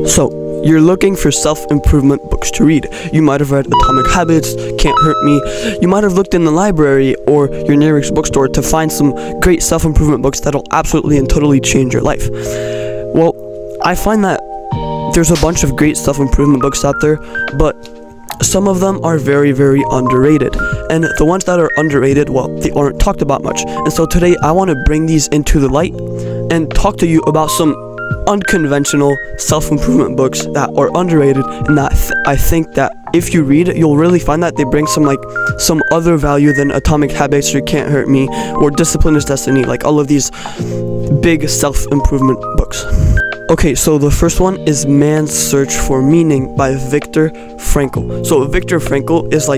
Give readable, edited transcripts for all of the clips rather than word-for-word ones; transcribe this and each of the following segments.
So, you're looking for self-improvement books to read. You might have read Atomic Habits, Can't Hurt Me. You might have looked in the library or your nearest bookstore to find some great self-improvement books that'll absolutely and totally change your life. Well, I find that there's a bunch of great self-improvement books out there, but some of them are very, very underrated. And the ones that are underrated, well, they aren't talked about much. And so today I want to bring these into the light and talk to you about some unconventional self-improvement books that are underrated, and that I think that if you read, you'll really find that they bring some other value than Atomic Habits or Can't Hurt Me or Discipline is Destiny, like all of these big self-improvement books. Okay, so the first one is Man's Search for Meaning by Viktor Frankl. So Viktor Frankl is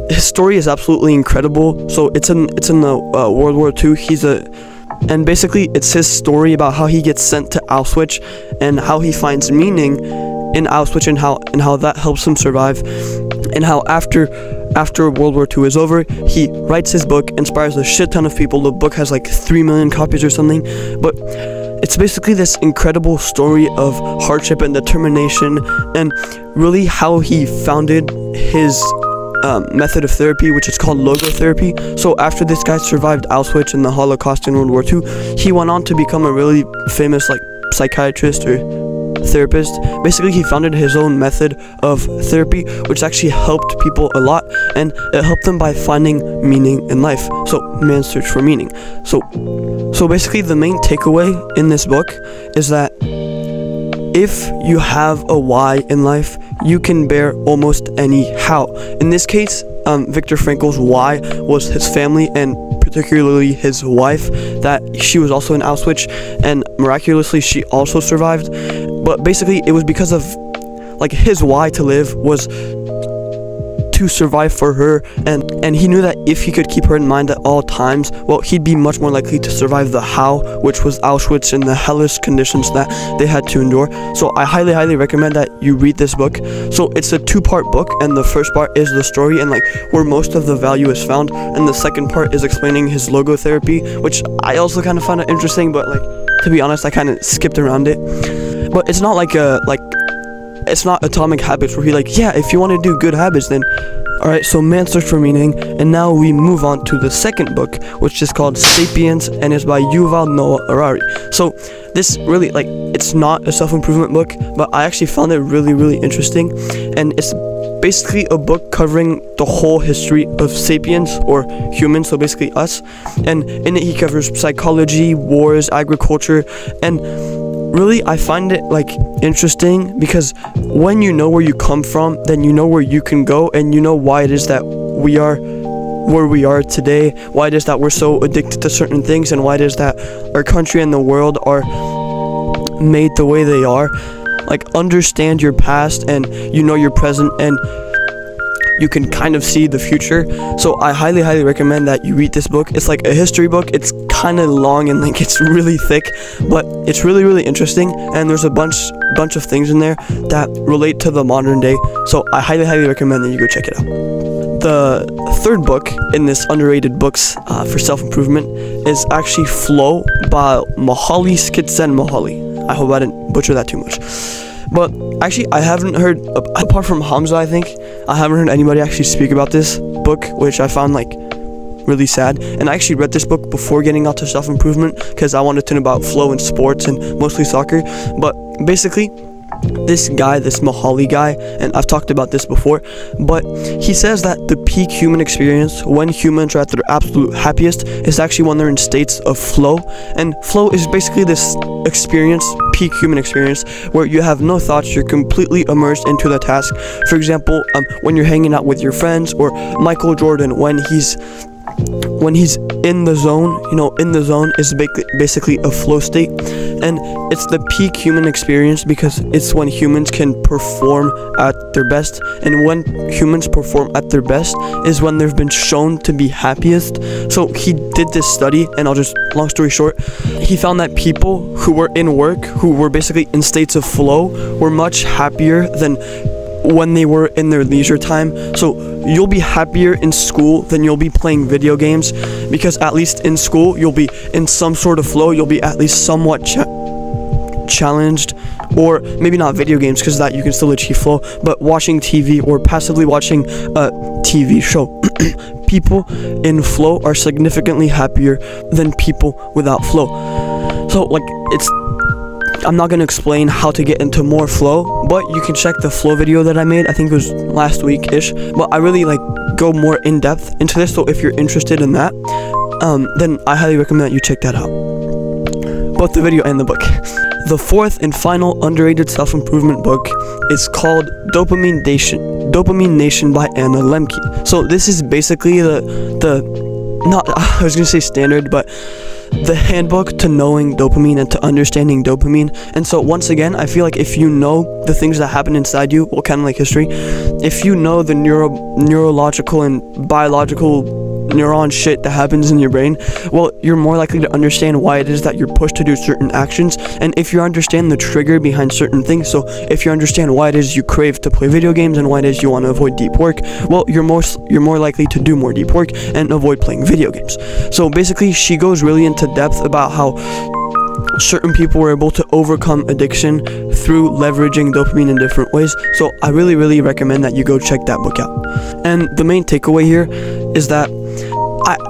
his story is absolutely incredible. So it's in the World War II. And basically it's his story about how he gets sent to Auschwitz and how he finds meaning in Auschwitz and how that helps him survive, and how after World War II is over, he writes his book, inspires a shit ton of people. The book has 3 million copies or something, but it's basically this incredible story of hardship and determination, and really how he founded his method of therapy, which is called logotherapy. So after this guy survived Auschwitz and the Holocaust in World War II, he went on to become a really famous psychiatrist or therapist. Basically, he founded his own method of therapy, which actually helped people a lot, and it helped them by finding meaning in life. So Man's Search for Meaning. So basically the main takeaway in this book is that if you have a why in life, you can bear almost any how. In this case, Viktor Frankl's why was his family, and particularly his wife, that she was also in Auschwitz, and miraculously she also survived. But basically it was because of his why to live was to survive for her, and he knew that if he could keep her in mind at all times, well, he'd be much more likely to survive the how, which was Auschwitz and the hellish conditions that they had to endure. So I highly recommend that you read this book. So it's a 2-part book, and the first part is the story and where most of the value is found, and the second part is explaining his logotherapy, which I also kind of found it interesting, but to be honest, I kind of skipped around it. But it's not it's not Atomic Habits where yeah, if you want to do good habits, then alright. So Man's Search for Meaning, and now we move on to the second book, which is called Sapiens, and is by Yuval Noah Harari. So this really it's not a self-improvement book, but I actually found it really interesting, and it's basically a book covering the whole history of sapiens, or humans, so basically us, and in it he covers psychology, wars, agriculture, and really I find it interesting because when you know where you come from, then you know where you can go, and you know why it is that we are where we are today, why it is that we're so addicted to certain things, and why it is that our country and the world are made the way they are. Understand your past, and you know your present, and you can kind of see the future. So I highly recommend that you read this book. It's a history book. It's kind of long and it's really thick, but it's really interesting, and there's a bunch of things in there that relate to the modern day. So I highly recommend that you go check it out. The third book in this underrated books for self-improvement is actually Flow by Mihaly Csikszentmihalyi. I hope I didn't butcher that too much. But actually, I haven't heard, apart from Hamza, I think, I haven't heard anybody actually speak about this book, which I found really sad. And I actually read this book before getting out to self-improvement because I wanted to know about flow in sports and mostly soccer. But basically, this Mihaly guy, and I've talked about this before, but he says that the peak human experience, when humans are at their absolute happiest, is actually when they're in states of flow. And flow is basically this experience, peak human experience, where you have no thoughts, you're completely immersed into the task. For example, when you're hanging out with your friends, or Michael Jordan when he's in the zone, in the zone is basically a flow state, and it's the peak human experience because it's when humans can perform at their best, and when humans perform at their best is when they've been shown to be happiest. So he did this study, and long story short, he found that people who were in work, who were basically in states of flow, were much happier than when they were in their leisure time. So you'll be happier in school than you'll be playing video games, because at least in school you'll be in some sort of flow, you'll be at least somewhat challenged or maybe not video games, because that you can still achieve flow, but watching TV or passively watching a TV show. People in flow are significantly happier than people without flow. So like, I'm not going to explain how to get into more flow, but you can check the flow video that I made. I think it was last week-ish, but I really like go more in depth into this. So if you're interested in that, then I highly recommend that you check that out, both the video and the book. The fourth and final underrated self-improvement book is called Dopamine Nation by Anna Lemke. So this is basically I was gonna say standard, but the handbook to knowing dopamine and to understanding dopamine. And so once again, I feel like if you know the things that happen inside you, well, kind of like history, if you know the neurological and biological neuron shit that happens in your brain, well, you're more likely to understand why it is that you're pushed to do certain actions. And if you understand the trigger behind certain things, so if you understand why it is you crave to play video games and why it is you want to avoid deep work, well, you're more likely to do more deep work and avoid playing video games. So basically, she goes really into depth about how certain people were able to overcome addiction through leveraging dopamine in different ways. So I really, really recommend that you go check that book out. And the main takeaway here is that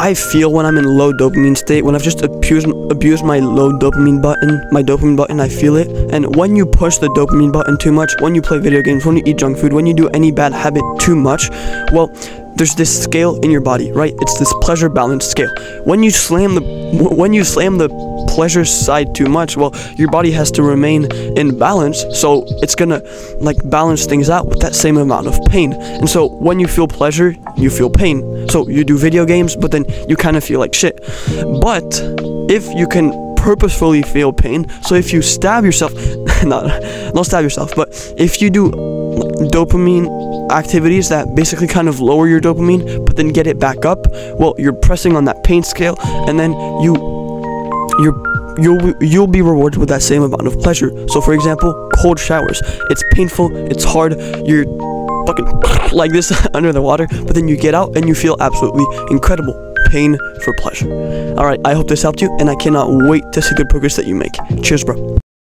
I feel when I'm in low dopamine state, when I've just abused my dopamine button, I feel it. And when you push the dopamine button too much, when you play video games, when you eat junk food, when you do any bad habit too much, well, there's this scale in your body, right? It's this pleasure balance scale. When you slam the pleasure side too much, well, your body has to remain in balance, so it's gonna like balance things out with that same amount of pain. And so when you feel pleasure, you feel pain. So you do video games, but then you kind of feel like shit. But if you can purposefully feel pain, so if you stab yourself, don't stab yourself, but if you do dopamine activities that basically kind of lower your dopamine but then get it back up, well, you're pressing on that pain scale, and then you'll be rewarded with that same amount of pleasure. So for example, cold showers, it's painful, it's hard, you're fucking like this under the water, but then you get out and you feel absolutely incredible. Pain for pleasure. Alright, I hope this helped you, and I cannot wait to see the progress that you make. Cheers, bro.